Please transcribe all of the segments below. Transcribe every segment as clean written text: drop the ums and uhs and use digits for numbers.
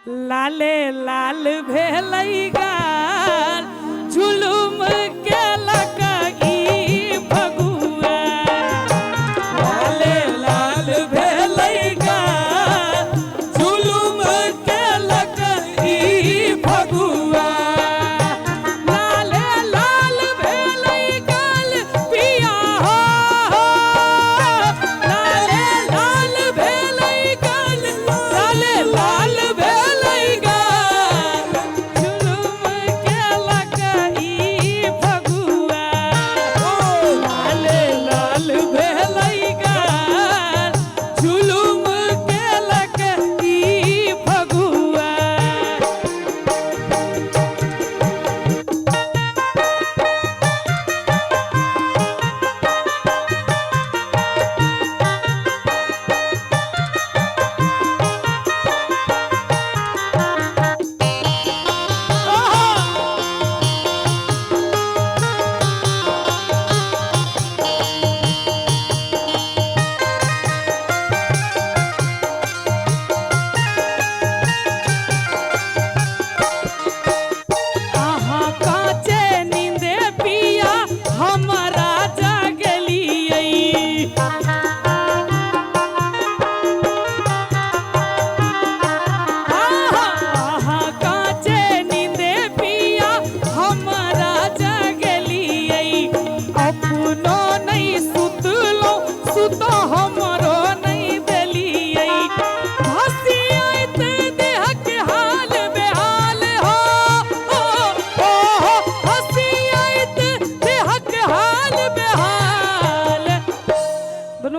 लाले लाल भेलै गाल झुलुम के लकई भगुआ लाले लाल भेलै गाल झुलुम के लकई भगुआ लाले लाल भेलै गाल पिया हो लाले लाल भेलै गाल लाले लाल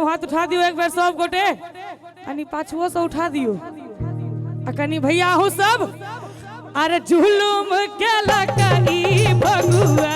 हाथ उठा दियो एक बार सब गोटे कनी पाछुओ से उठा दियो आ कनी भैया हो सब अरे झुलुम के लकई भगुआ